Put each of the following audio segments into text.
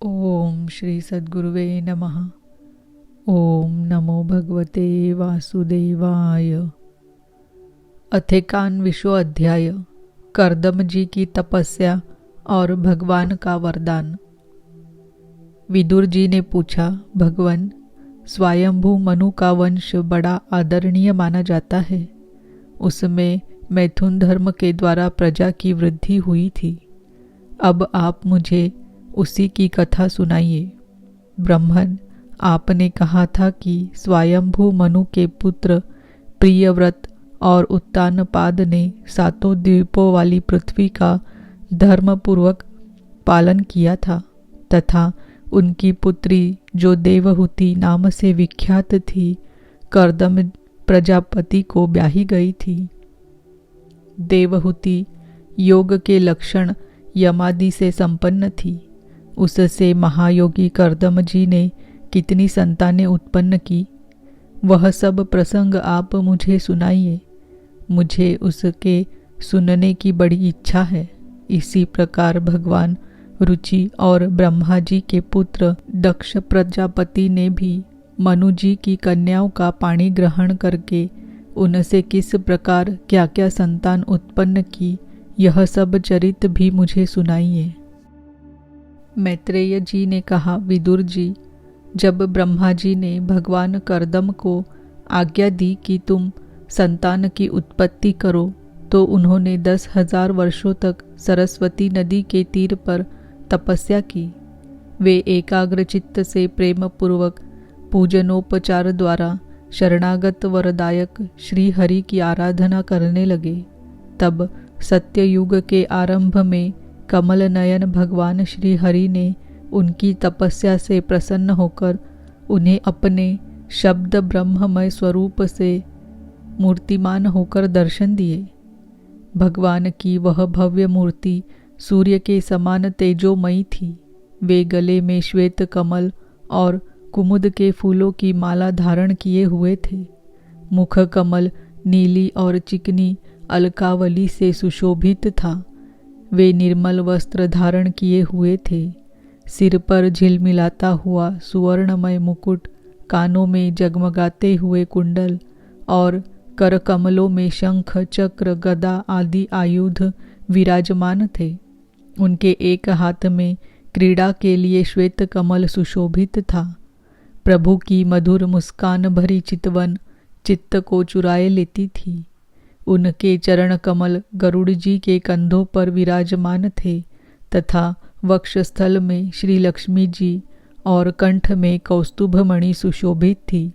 ओम श्री सद्गुरुवे नमः। ओम नमो भगवते वासुदेवाय। अथेकान्विशो अध्याय। कर्दम जी की तपस्या और भगवान का वरदान। विदुर जी ने पूछा, भगवान, स्वयंभू मनु का वंश बड़ा आदरणीय माना जाता है। उसमें मैथुन धर्म के द्वारा प्रजा की वृद्धि हुई थी। अब आप मुझे उसी की कथा सुनाइए। ब्रह्मन, आपने कहा था कि स्वयंभू मनु के पुत्र प्रियव्रत और उत्तानपाद ने 7 द्वीपों वाली पृथ्वी का धर्मपूर्वक पालन किया था तथा उनकी पुत्री जो देवहूति नाम से विख्यात थी, कर्दम प्रजापति को ब्याही गई थी। देवहूति योग के लक्षण यमादि से संपन्न थी। उससे महायोगी कर्दम जी ने कितनी संतानें उत्पन्न की, वह सब प्रसंग आप मुझे सुनाइए। मुझे उसके सुनने की बड़ी इच्छा है। इसी प्रकार भगवान रुचि और ब्रह्मा जी के पुत्र दक्ष प्रजापति ने भी मनु जी की कन्याओं का पाणी ग्रहण करके उनसे किस प्रकार क्या क्या संतान उत्पन्न की, यह सब चरित भी मुझे सुनाइए। मैत्रेय जी ने कहा, विदुर जी, जब ब्रह्मा जी ने भगवान कर्दम को आज्ञा दी कि तुम संतान की उत्पत्ति करो, तो उन्होंने 10,000 वर्षों तक सरस्वती नदी के तीर पर तपस्या की। वे एकाग्र चित्त से प्रेम पूर्वक पूजनोपचार द्वारा शरणागत वरदायक श्री हरि की आराधना करने लगे। तब सत्ययुग के आरंभ में कमल नयन भगवान श्री हरि ने उनकी तपस्या से प्रसन्न होकर उन्हें अपने शब्द ब्रह्ममय स्वरूप से मूर्तिमान होकर दर्शन दिए। भगवान की वह भव्य मूर्ति सूर्य के समान तेजोमयी थी। वे गले में श्वेत कमल और कुमुद के फूलों की माला धारण किए हुए थे। मुख कमल नीली और चिकनी अलकावली से सुशोभित था। वे निर्मल वस्त्र धारण किए हुए थे। सिर पर झिलमिलाता हुआ सुवर्णमय मुकुट, कानों में जगमगाते हुए कुंडल और कर कमलों में शंख चक्र गदा आदि आयुध विराजमान थे। उनके एक हाथ में क्रीड़ा के लिए श्वेत कमल सुशोभित था। प्रभु की मधुर मुस्कान भरी चितवन चित्त को चुराए लेती थी। उनके चरण कमल गरुड़ जी के कंधों पर विराजमान थे तथा वक्षस्थल में श्री लक्ष्मी जी और कंठ में कौस्तुभ मणि सुशोभित थी।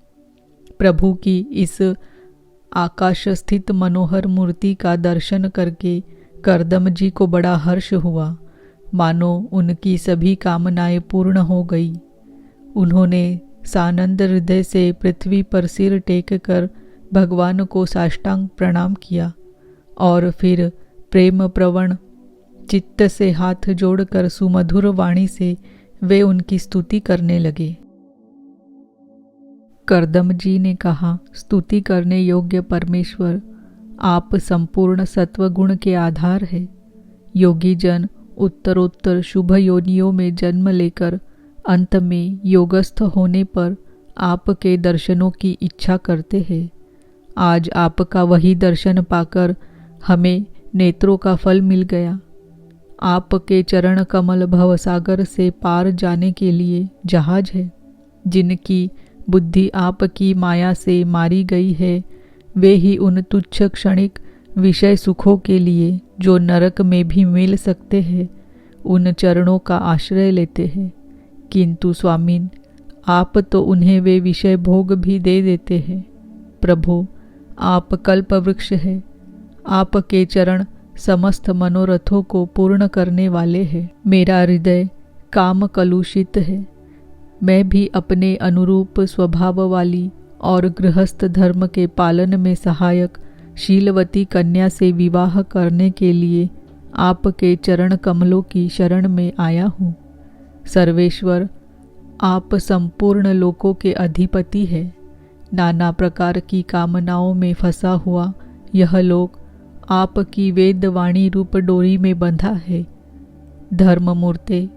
प्रभु की इस आकाश स्थित मनोहर मूर्ति का दर्शन करके कर्दम जी को बड़ा हर्ष हुआ, मानो उनकी सभी कामनाएं पूर्ण हो गई। उन्होंने सानंद हृदय से पृथ्वी पर सिर टेक कर भगवान को साष्टांग प्रणाम किया और फिर प्रेम प्रवण चित्त से हाथ जोड़कर सुमधुर वाणी से वे उनकी स्तुति करने लगे। कर्दम जी ने कहा, स्तुति करने योग्य परमेश्वर, आप संपूर्ण सत्व गुण के आधार है। योगी जन उत्तरोत्तर शुभ योनियों में जन्म लेकर अंत में योगस्थ होने पर आपके दर्शनों की इच्छा करते हैं। आज आपका वही दर्शन पाकर हमें नेत्रों का फल मिल गया। आपके चरण कमल भवसागर से पार जाने के लिए जहाज है। जिनकी बुद्धि आपकी माया से मारी गई है, वे ही उन तुच्छ क्षणिक विषय सुखों के लिए जो नरक में भी मिल सकते हैं, उन चरणों का आश्रय लेते हैं। किंतु स्वामीन, आप तो उन्हें वे विषय भोग भी दे देते हैं। प्रभु, आप कल्प वृक्ष है। आपके चरण समस्त मनोरथों को पूर्ण करने वाले हैं। मेरा हृदय काम कलुषित है। मैं भी अपने अनुरूप स्वभाव वाली और गृहस्थ धर्म के पालन में सहायक शीलवती कन्या से विवाह करने के लिए आपके चरण कमलों की शरण में आया हूँ। सर्वेश्वर, आप संपूर्ण लोकों के अधिपति हैं। नाना प्रकार की कामनाओं में फंसा हुआ यह लोक आपकी वेदवाणी रूप डोरी में बंधा है। धर्ममूर्ते,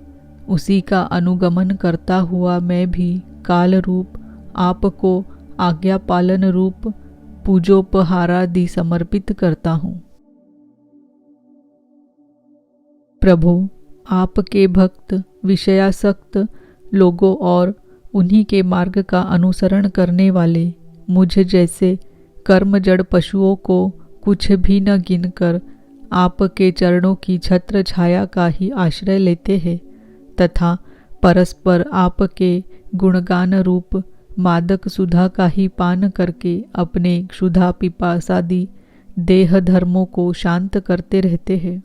उसी का अनुगमन करता हुआ मैं भी काल रूप आपको आज्ञा पालन रूप पूजोपहारादि समर्पित करता हूँ। प्रभु, आपके भक्त विषयासक्त लोगों और उन्हीं के मार्ग का अनुसरण करने वाले मुझ जैसे कर्म जड़ पशुओं को कुछ भी न गिनकर आपके चरणों की छत्र छाया का ही आश्रय लेते हैं तथा परस्पर आपके गुणगान रूप मादक सुधा का ही पान करके अपने क्षुधा पिपासादि देह धर्मों को शांत करते रहते हैं।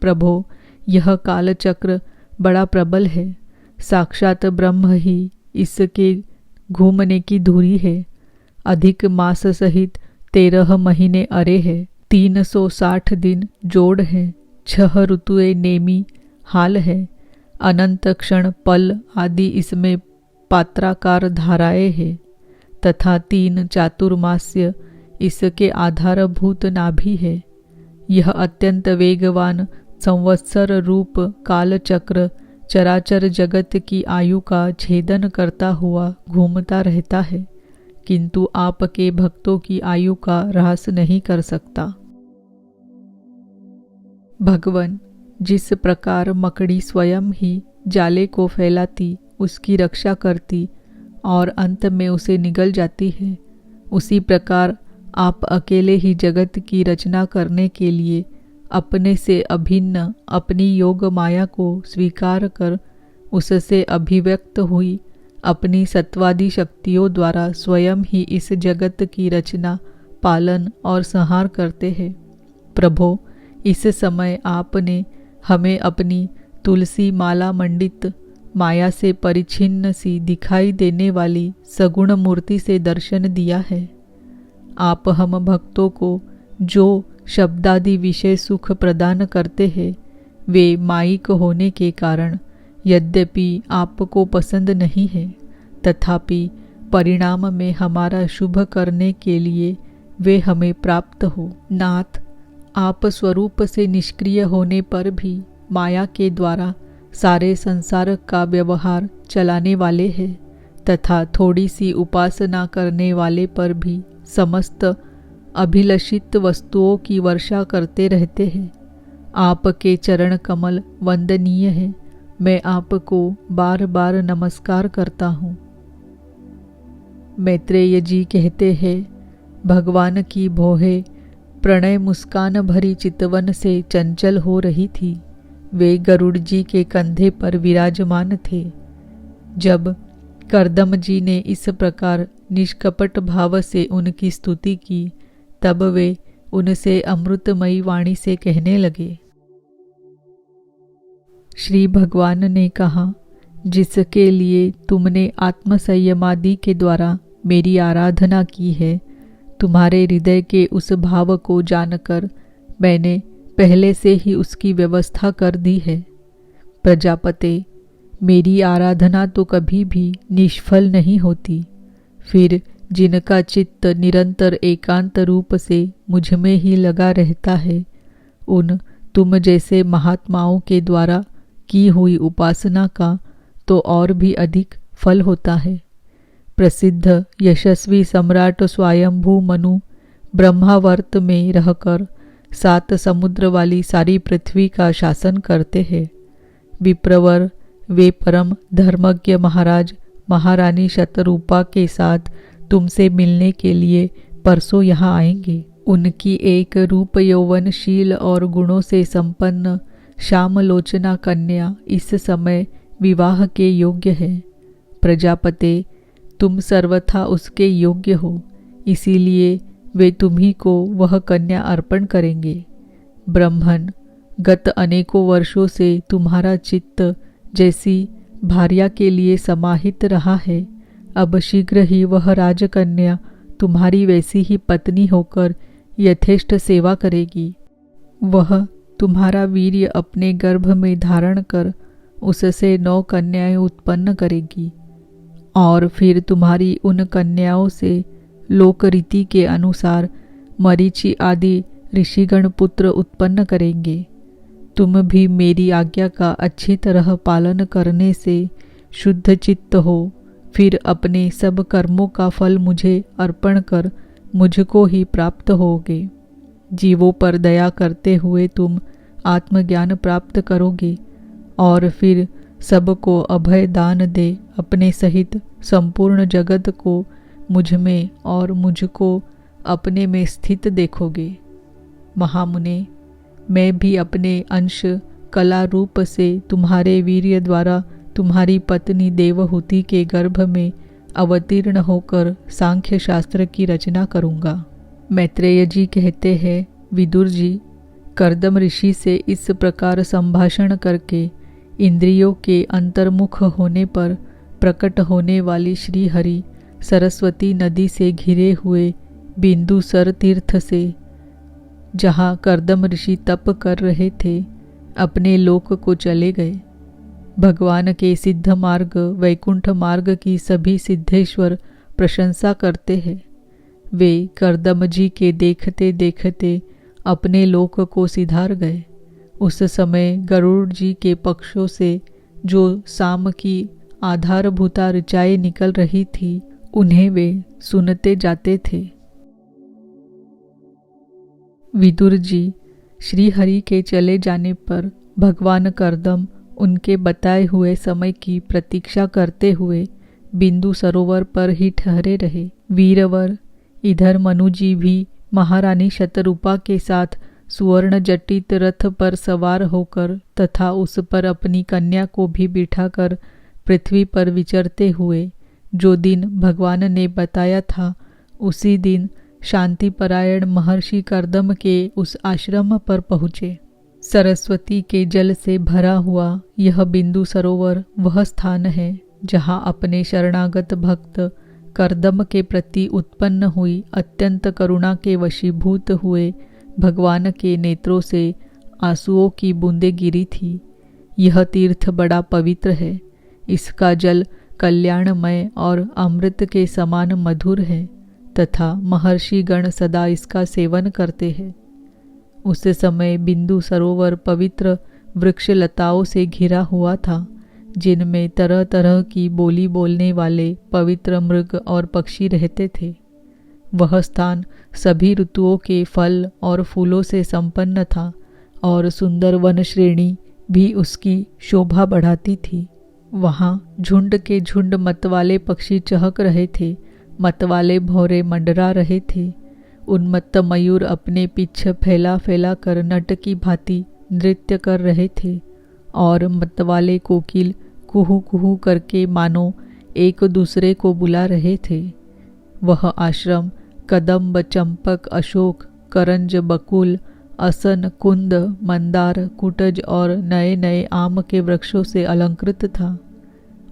प्रभो, यह कालचक्र बड़ा प्रबल है। साक्षात ब्रह्म ही इसके घूमने की धुरी है। अधिक मास सहित 13 महीने अरे है, 360 दिन जोड़ है, 6 ऋतुएं नेमी हाल है, अनंत क्षण पल आदि इसमें पात्राकार धाराएं है तथा 3 चातुर्मास्य इसके आधारभूत नाभि है। यह अत्यंत वेगवान संवत्सर रूप कालचक्र चराचर जगत की आयु का छेदन करता हुआ घूमता रहता है, किंतु आपके भक्तों की आयु का ह्रास नहीं कर सकता। भगवान, जिस प्रकार मकड़ी स्वयं ही जाले को फैलाती, उसकी रक्षा करती और अंत में उसे निगल जाती है, उसी प्रकार आप अकेले ही जगत की रचना करने के लिए अपने से अभिन्न अपनी योग माया को स्वीकार कर उससे अभिव्यक्त हुई अपनी सत्वादी शक्तियों द्वारा स्वयं ही इस जगत की रचना, पालन और संहार करते हैं। प्रभो, इस समय आपने हमें अपनी तुलसी माला मंडित माया से परिच्छिन्न सी दिखाई देने वाली सगुण मूर्ति से दर्शन दिया है। आप हम भक्तों को जो शब्दादि विषय सुख प्रदान करते हैं, वे मायिक होने के कारण यद्यपि आपको पसंद नहीं है, तथापि परिणाम में हमारा शुभ करने के लिए वे हमें प्राप्त हो। नाथ, आप स्वरूप से निष्क्रिय होने पर भी माया के द्वारा सारे संसार का व्यवहार चलाने वाले हैं तथा थोड़ी सी उपासना करने वाले पर भी समस्त अभिलषित वस्तुओं की वर्षा करते रहते हैं। आपके चरण कमल वंदनीय है। मैं आपको बार बार नमस्कार करता हूँ। मैत्रेय जी कहते हैं, भगवान की भौहें प्रणय मुस्कान भरी चितवन से चंचल हो रही थी। वे गरुड़ जी के कंधे पर विराजमान थे। जब करदम जी ने इस प्रकार निष्कपट भाव से उनकी स्तुति की, तब वे उनसे अमृतमयी वाणी से कहने लगे। श्री भगवान ने कहा, जिसके लिए तुमने आत्मसंयमादि के द्वारा मेरी आराधना की है, तुम्हारे हृदय के उस भाव को जानकर मैंने पहले से ही उसकी व्यवस्था कर दी है। प्रजापते, मेरी आराधना तो कभी भी निष्फल नहीं होती। फिर जिनका चित्त निरंतर एकांत रूप से मुझ में ही लगा रहता है, उन तुम जैसे महात्माओं के द्वारा की हुई उपासना का तो और भी अधिक फल होता है। प्रसिद्ध यशस्वी सम्राट स्वयंभू मनु ब्रह्मावर्त में रहकर 7 समुद्र वाली सारी पृथ्वी का शासन करते हैं। विप्रवर वे परम धर्मज्ञ महाराज महारानी शतरूपा के साथ तुमसे मिलने के लिए परसों यहाँ आएंगे। उनकी एक रूप यौवनशील और गुणों से संपन्न श्यामलोचना कन्या इस समय विवाह के योग्य है। प्रजापते, तुम सर्वथा उसके योग्य हो, इसीलिए वे तुम्ही को वह कन्या अर्पण करेंगे। ब्रह्मन, गत अनेकों वर्षों से तुम्हारा चित्त जैसी भार्या के लिए समाहित रहा है, अब शीघ्र ही वह राजकन्या तुम्हारी वैसी ही पत्नी होकर यथेष्ट सेवा करेगी। वह तुम्हारा वीर्य अपने गर्भ में धारण कर उससे 9 कन्याएं उत्पन्न करेगी और फिर तुम्हारी उन कन्याओं से लोक रीति के अनुसार मरीचि आदि ऋषिगण पुत्र उत्पन्न करेंगे। तुम भी मेरी आज्ञा का अच्छी तरह पालन करने से शुद्ध चित्त हो, फिर अपने सब कर्मों का फल मुझे अर्पण कर मुझको ही प्राप्त होगे। जीवों पर दया करते हुए तुम आत्मज्ञान प्राप्त करोगे और फिर सबको अभय दान दे अपने सहित संपूर्ण जगत को मुझ में और मुझको अपने में स्थित देखोगे। महामुने, मैं भी अपने अंश कला रूप से तुम्हारे वीर्य द्वारा तुम्हारी पत्नी देवहूति के गर्भ में अवतीर्ण होकर सांख्य शास्त्र की रचना करूँगा। मैत्रेय जी कहते हैं, विदुर जी, कर्दम ऋषि से इस प्रकार संभाषण करके इंद्रियों के अंतर्मुख होने पर प्रकट होने वाली श्री हरि सरस्वती नदी से घिरे हुए बिंदुसर तीर्थ से, जहाँ कर्दम ऋषि तप कर रहे थे, अपने लोक को चले गए। भगवान के सिद्ध मार्ग वैकुंठ मार्ग की सभी सिद्धेश्वर प्रशंसा करते हैं। वे कर्दम जी के देखते देखते अपने लोक को सिधार गए। उस समय गरुड़ जी के पक्षों से जो साम की आधारभूता ऋचाएं निकल रही थी, उन्हें वे सुनते जाते थे। विदुर जी, श्री हरि के चले जाने पर भगवान कर्दम उनके बताए हुए समय की प्रतीक्षा करते हुए बिंदु सरोवर पर ही ठहरे रहे। वीरवर, इधर मनु जी भी महारानी शतरूपा के साथ सुवर्ण जटित रथ पर सवार होकर तथा उस पर अपनी कन्या को भी बिठाकर पृथ्वी पर विचरते हुए जो दिन भगवान ने बताया था, उसी दिन शांतिपरायण महर्षि कर्दम के उस आश्रम पर पहुँचे। सरस्वती के जल से भरा हुआ यह बिंदु सरोवर वह स्थान है जहाँ अपने शरणागत भक्त कर्दम के प्रति उत्पन्न हुई अत्यंत करुणा के वशीभूत हुए भगवान के नेत्रों से आंसुओं की बूंदें गिरी थी। यह तीर्थ बड़ा पवित्र है। इसका जल कल्याणमय और अमृत के समान मधुर है तथा महर्षि गण सदा इसका सेवन करते हैं। उस समय बिंदु सरोवर पवित्र वृक्ष लताओं से घिरा हुआ था, जिनमें तरह तरह की बोली बोलने वाले पवित्र मृग और पक्षी रहते थे। वह स्थान सभी ऋतुओं के फल और फूलों से संपन्न था और सुंदर वन श्रेणी भी उसकी शोभा बढ़ाती थी। वहाँ झुंड के झुंड मतवाले पक्षी चहक रहे थे, मतवाले भौरे मंडरा रहे थे। उन्मत्त मयूर अपने पिछ फैला फैला कर नट की भांति नृत्य कर रहे थे और मतवाले कोकिल कुहू कुहू करके मानो एक दूसरे को बुला रहे थे। वह आश्रम कदम्ब, चंपक, अशोक, करंज, बकुल, असन, कुंद, मंदार, कुटज और नए नए आम के वृक्षों से अलंकृत था।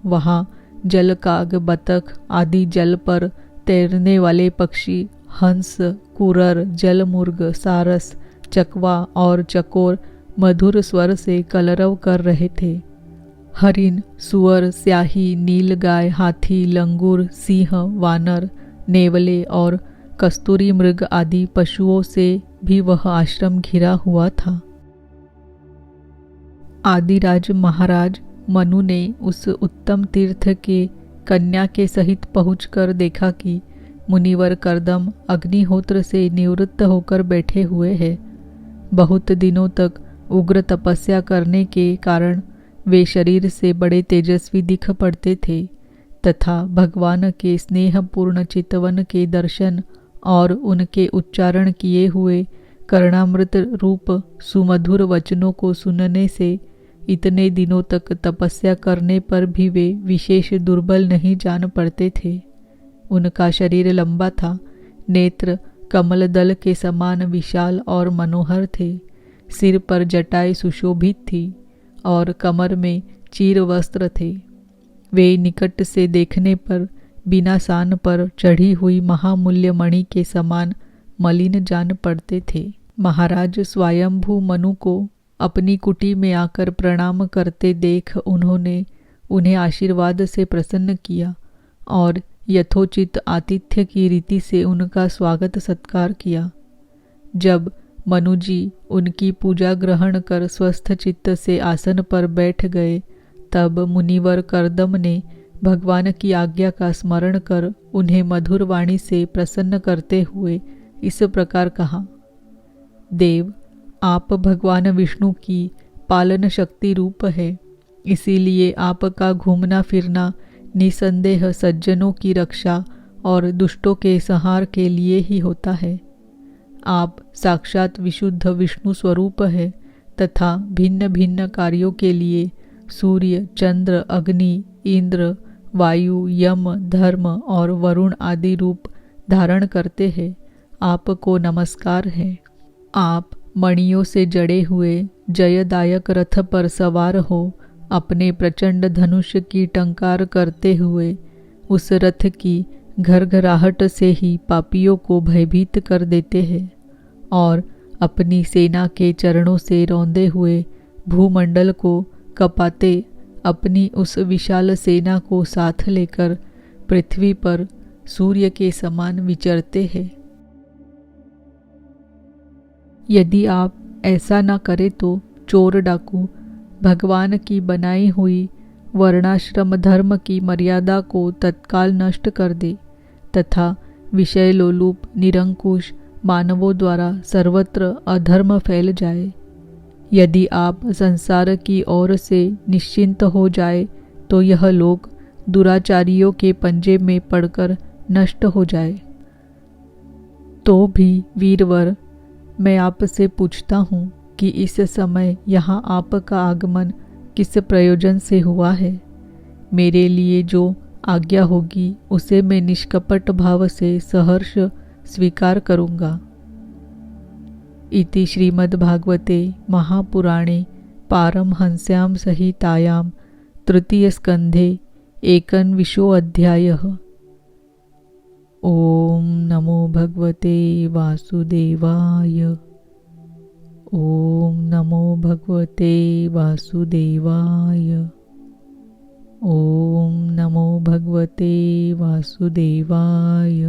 वहाँ जलकाग, बतख आदि जल पर तैरने वाले पक्षी, हंस, कुरर, जलमुर्ग, सारस, चकवा और चकोर मधुर स्वर से कलरव कर रहे थे। हरिण, सुअर, स्याही, नीलगाय, हाथी, लंगूर, सिंह, वानर, नेवले और कस्तूरी मृग आदि पशुओं से भी वह आश्रम घिरा हुआ था। आदिराज महाराज मनु ने उस उत्तम तीर्थ के कन्या के सहित पहुंचकर देखा कि मुनिवर कर्दम अग्निहोत्र से निवृत्त होकर बैठे हुए हैं। बहुत दिनों तक उग्र तपस्या करने के कारण वे शरीर से बड़े तेजस्वी दिख पड़ते थे तथा भगवान के स्नेहपूर्ण चितवन के दर्शन और उनके उच्चारण किए हुए कर्णामृत रूप सुमधुर वचनों को सुनने से इतने दिनों तक तपस्या करने पर भी वे विशेष दुर्बल नहीं जान पड़ते थे। उनका शरीर लंबा था, नेत्र कमल दल के समान विशाल और मनोहर थे, सिर पर जटाएं सुशोभित थी और कमर में चीर वस्त्र थे। वे निकट से देखने पर बिना सान पर चढ़ी हुई महामूल्य मणि के समान मलिन जान पड़ते थे। महाराज स्वयंभू मनु को अपनी कुटी में आकर प्रणाम करते देख उन्होंने उन्हें आशीर्वाद से प्रसन्न किया और यथोचित आतिथ्य की रीति से उनका स्वागत सत्कार किया। जब मनुजी उनकी पूजा ग्रहण कर स्वस्थ चित्त से आसन पर बैठ गए। तब मुनिवर कर्दम ने भगवान की आज्ञा का स्मरण कर उन्हें मधुर वाणी से प्रसन्न करते हुए इस प्रकार कहा, देव, आप भगवान विष्णु की पालन शक्ति रूप है, इसीलिए आपका घूमना फिरना निसंदेह सज्जनों की रक्षा और दुष्टों के संहार के लिए ही होता है। आप साक्षात विशुद्ध विष्णु स्वरूप है तथा भिन्न भिन्न कार्यों के लिए सूर्य, चंद्र, अग्नि, इंद्र, वायु, यम, धर्म और वरुण आदि रूप धारण करते हैं। आपको नमस्कार है। आप मणियों से जड़े हुए जयदायक रथ पर सवार हो अपने प्रचंड धनुष की टंकार करते हुए उस रथ की घरघराहट से ही पापियों को भयभीत कर देते हैं और अपनी सेना के चरणों से रौंदे हुए भूमंडल को कपाते अपनी उस विशाल सेना को साथ लेकर पृथ्वी पर सूर्य के समान विचरते हैं। यदि आप ऐसा न करें तो चोर डाकू भगवान की बनाई हुई वर्णाश्रम धर्म की मर्यादा को तत्काल नष्ट कर दे तथा विषय लोलुप निरंकुश मानवों द्वारा सर्वत्र अधर्म फैल जाए। यदि आप संसार की ओर से निश्चिंत हो जाए तो यह लोक दुराचारियों के पंजे में पड़कर नष्ट हो जाए। तो भी वीरवर, मैं आपसे पूछता हूँ कि इस समय यहाँ आपका आगमन किस प्रयोजन से हुआ है। मेरे लिए जो आज्ञा होगी उसे मैं निष्कपट भाव से सहर्ष स्वीकार करूँगा। इति श्रीमद्भागवते महापुराणे पारमहंस्यां संहितायां तृतीयस्कन्धे एकनविंशोऽध्यायः। ओम नमो भगवते वासुदेवाय। ओम नमो भगवते वासुदेवाय। ओम नमो भगवते वासुदेवाय।